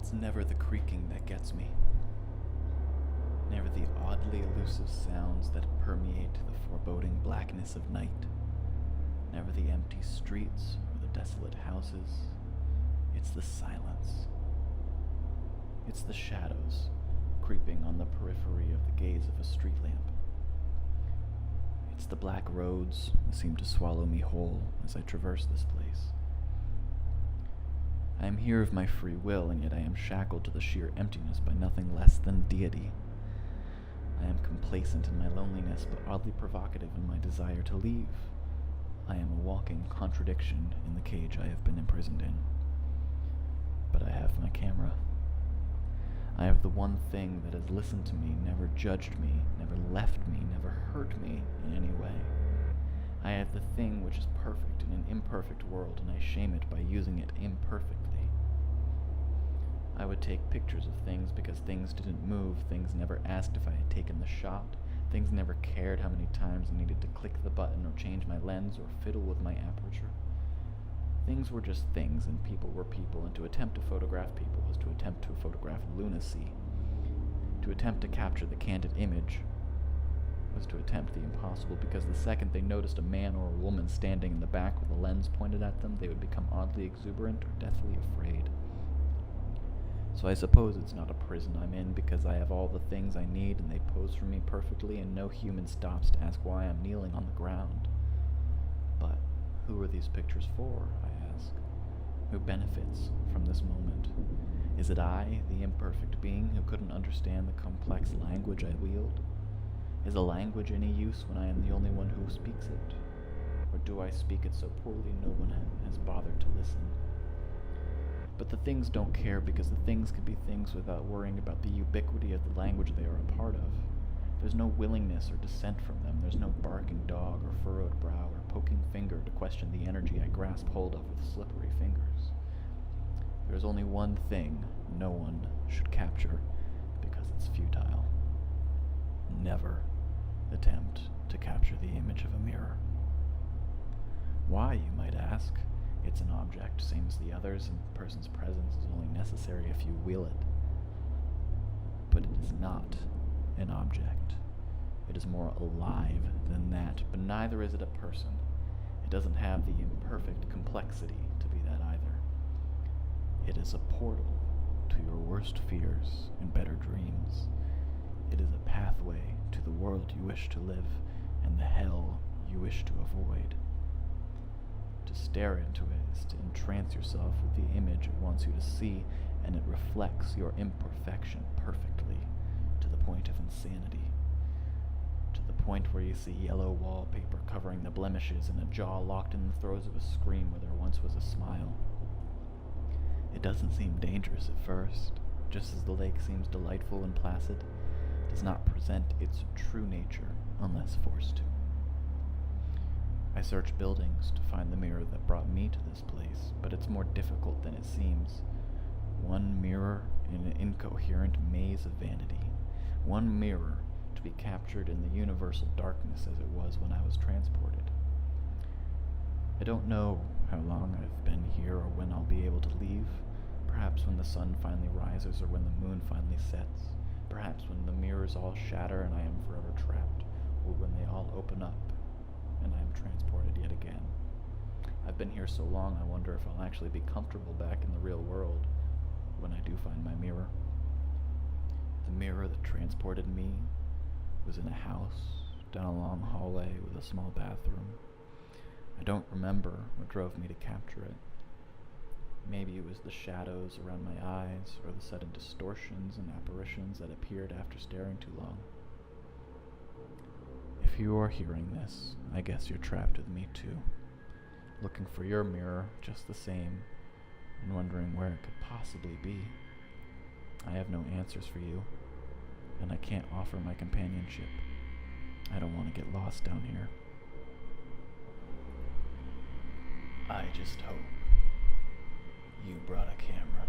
It's never the creaking that gets me. Never the oddly elusive sounds that permeate the foreboding blackness of night. Never the empty streets or the desolate houses. It's the silence. It's the shadows creeping on the periphery of the gaze of a street lamp. It's the black roads that seem to swallow me whole as I traverse this place. I am here of my free will, and yet I am shackled to the sheer emptiness by nothing less than deity. I am complacent in my loneliness, but oddly provocative in my desire to leave. I am a walking contradiction in the cage I have been imprisoned in. But I have my camera. I have the one thing that has listened to me, never judged me, never left me, never hurt me in any way. I have the thing which is perfect in an imperfect world, and I shame it by using it imperfectly. I would take pictures of things because things didn't move, things never asked if I had taken the shot, things never cared how many times I needed to click the button or change my lens or fiddle with my aperture. Things were just things, and people were people, and to attempt to photograph people was to attempt to photograph lunacy. To attempt to capture the candid image was to attempt the impossible, because the second they noticed a man or a woman standing in the back with a lens pointed at them, they would become oddly exuberant or deathly afraid. So I suppose it's not a prison I'm in, because I have all the things I need and they pose for me perfectly, and no human stops to ask why I'm kneeling on the ground. But who are these pictures for, I ask? Who benefits from this moment? Is it I, the imperfect being who couldn't understand the complex language I wield? Is a language any use when I am the only one who speaks it? Or do I speak it so poorly no one has bothered to listen? But the things don't care, because the things can be things without worrying about the ubiquity of the language they are a part of. There's no willingness or dissent from them. There's no barking dog or furrowed brow or poking finger to question the energy I grasp hold of with slippery fingers. There is only one thing no one should capture, because it's futile. Never attempt to capture the image of a mirror. Why, you might ask? It's an object, same as the others, and a person's presence is only necessary if you will it. But it is not an object. It is more alive than that, but neither is it a person. It doesn't have the imperfect complexity to be that either. It is a portal to your worst fears and better dreams. It is a pathway to the world you wish to live and the hell you wish to avoid. To stare into it is to entrance yourself with the image it wants you to see, and it reflects your imperfection perfectly, to the point of insanity. To the point where you see yellow wallpaper covering the blemishes and a jaw locked in the throes of a scream where there once was a smile. It doesn't seem dangerous at first, just as the lake seems delightful and placid. It does not present its true nature unless forced to. I search buildings to find the mirror that brought me to this place, but it's more difficult than it seems. One mirror in an incoherent maze of vanity. One mirror to be captured in the universal darkness as it was when I was transported. I don't know how long I've been here or when I'll be able to leave. Perhaps when the sun finally rises or when the moon finally sets. Perhaps when the mirrors all shatter and I am forever trapped, or when they all open up and I am transported yet again. I've been here so long, I wonder if I'll actually be comfortable back in the real world when I do find my mirror. The mirror that transported me was in a house down a long hallway with a small bathroom. I don't remember what drove me to capture it. Maybe it was the shadows around my eyes, or the sudden distortions and apparitions that appeared after staring too long. If you are hearing this, I guess you're trapped with me too, looking for your mirror just the same, and wondering where it could possibly be. I have no answers for you, and I can't offer my companionship. I don't want to get lost down here. I just hope you brought a camera.